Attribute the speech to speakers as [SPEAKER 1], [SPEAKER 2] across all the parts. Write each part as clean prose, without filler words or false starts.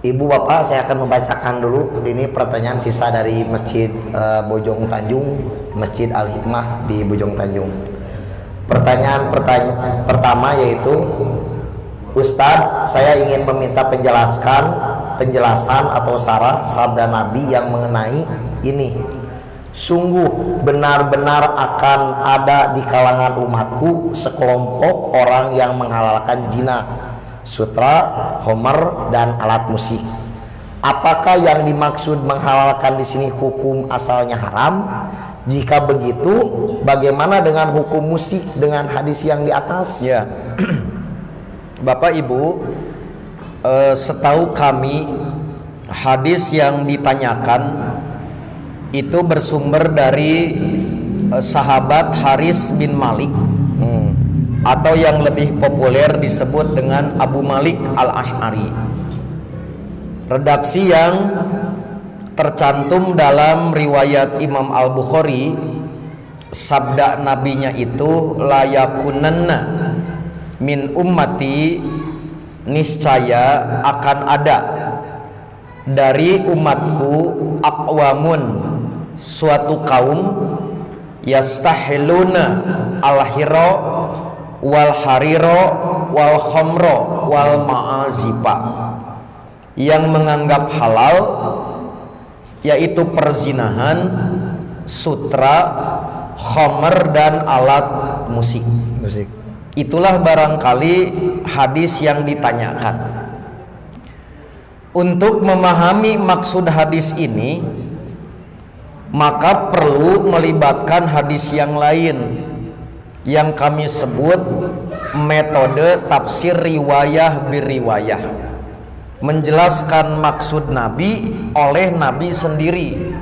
[SPEAKER 1] Ibu bapak, saya akan membacakan dulu ini pertanyaan sisa dari Masjid Bojong Tanjung, Masjid Al Hikmah di Bojong Tanjung. Pertanyaan pertama yaitu, Ustadz, saya ingin meminta penjelasan atau sarah sabda Nabi yang mengenai ini. Sungguh benar-benar akan ada di kalangan umatku sekelompok orang yang menghalalkan zina, sutra, homer, dan alat musik. Apakah yang dimaksud menghalalkan di sini hukum asalnya haram? Jika begitu, bagaimana dengan hukum musik dengan hadis yang di atas?
[SPEAKER 2] Ya, Bapak Ibu, setahu kami hadis yang ditanyakan itu bersumber dari sahabat Haris bin Malik, atau yang lebih populer disebut dengan Abu Malik Al-Asy'ari. Redaksi yang tercantum dalam riwayat Imam Al-Bukhari, sabda nabinya itu, la yakunanna min ummati, niscaya akan ada dari umatku aqwamun, suatu kaum, yastahiluna al-hira wal hariro wal khamro wal ma'azifa, yang menganggap halal yaitu perzinahan, sutra, khamr, dan alat musik. Itulah barangkali hadis yang ditanyakan. Untuk memahami maksud hadis ini, maka perlu melibatkan hadis yang lain yang kami sebut metode tafsir riwayah biriwayah, menjelaskan maksud Nabi oleh Nabi sendiri.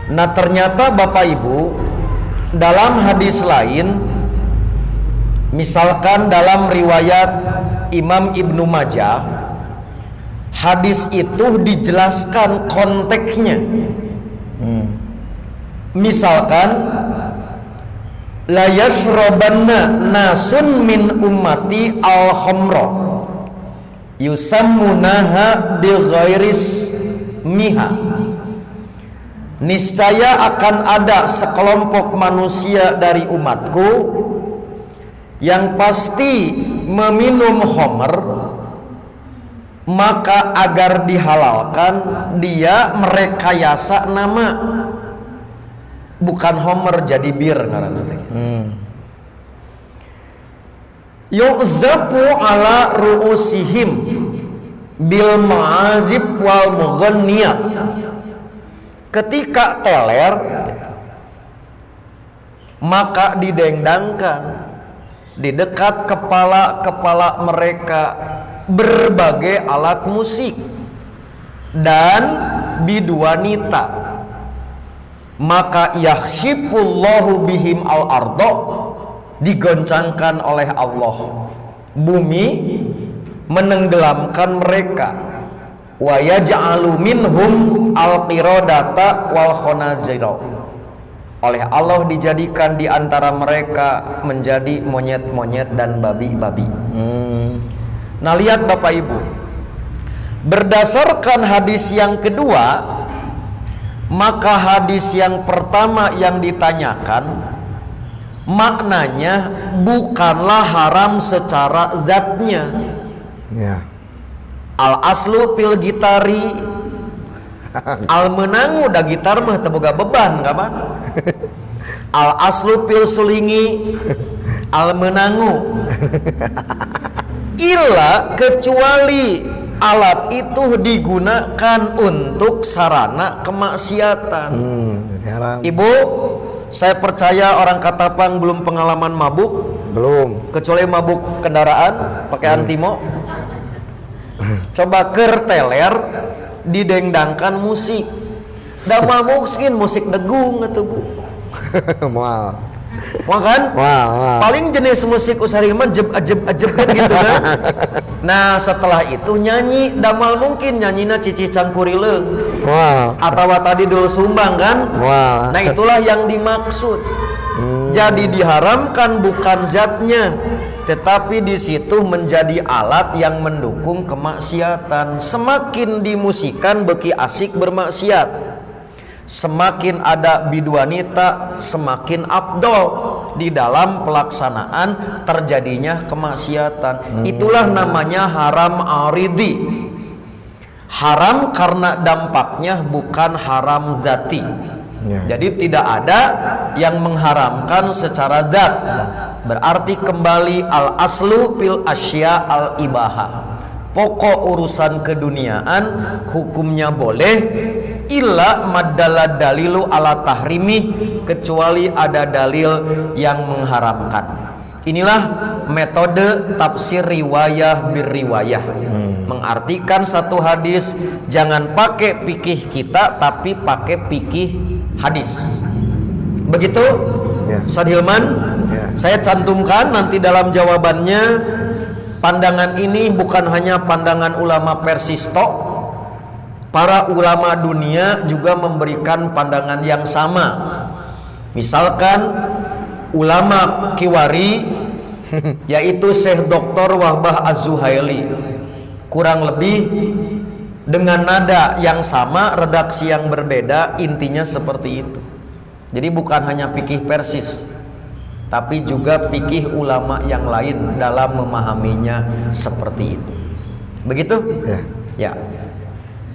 [SPEAKER 2] Nah, ternyata Bapak Ibu, dalam hadis lain, misalkan dalam riwayat Imam Ibnu Majah, hadis itu dijelaskan konteksnya. Misalkan, la yashrabanna nasun min ummati al-khamra yusammunaha bighairis miha, niscaya akan ada sekelompok manusia dari umatku yang pasti meminum khamr, maka agar dihalalkan dia merekayasa nama, bukan homer jadi bir ngaranna teh. Yu'zafu ala ru'usihim bil ma'azib wal mughanniyat, ketika teler maka didendangkan di dekat kepala-kepala mereka berbagai alat musik dan biduanita, maka yakhshifullahu bihim al-ardo, digoncangkan oleh Allah bumi, menenggelamkan mereka, wa yaj'alu minhum al-qiradata wal khonazira, oleh Allah dijadikan di antara mereka menjadi monyet-monyet dan babi-babi. Nah, lihat Bapak Ibu, berdasarkan hadis yang kedua, maka hadis yang pertama yang ditanyakan maknanya bukanlah haram secara zatnya. Al aslu pil gitari, al menangu da gitar mah teu boga beban kapan. Al aslu pil sulingi, al menangu, illa kecuali alat itu digunakan untuk sarana kemaksiatan. Ibu, saya percaya orang Katapang belum pengalaman mabuk,
[SPEAKER 1] belum,
[SPEAKER 2] kecuali mabuk kendaraan pakai antimo. Coba kerteler didengdangkan musik, dah mabuk skin musik degung atau Bu.
[SPEAKER 1] Mual.
[SPEAKER 2] Wah kan?
[SPEAKER 1] Wah.
[SPEAKER 2] Paling jenis musik usari mah ajeb gitu kan. Nah, setelah itu nyanyi, damal mungkin nyanyina Cici Cangkurileung.
[SPEAKER 1] Wah.
[SPEAKER 2] Atau tadi dulu sumbang kan?
[SPEAKER 1] Wah.
[SPEAKER 2] Nah, itulah yang dimaksud. Jadi diharamkan bukan zatnya, tetapi di situ menjadi alat yang mendukung kemaksiatan. Semakin dimusikan beki asik bermaksiat. Semakin ada biduanita, semakin abdol di dalam pelaksanaan terjadinya kemaksiatan. Itulah namanya haram aridi. Haram karena dampaknya, bukan haram zati. Jadi tidak ada yang mengharamkan secara zat. Berarti kembali al aslu fil asya al ibaha. Pokok urusan keduniaan hukumnya boleh, illa maddala dalilu ala tahrimi, kecuali ada dalil yang mengharamkan. Inilah metode tafsir riwayah birriwayah. Mengartikan satu hadis jangan pakai fikih kita, tapi pakai fikih hadis. Begitu, Ustaz Hilman. Saya cantumkan nanti dalam jawabannya. Pandangan ini bukan hanya pandangan ulama Persisto, para ulama dunia juga memberikan pandangan yang sama. Misalkan ulama Kiwari, yaitu Syekh Dr. Wahbah Az-Zuhaili, kurang lebih dengan nada yang sama, redaksi yang berbeda, intinya seperti itu. Jadi bukan hanya fikih Persis, tapi juga fikih ulama yang lain dalam memahaminya seperti itu. Begitu? Ya.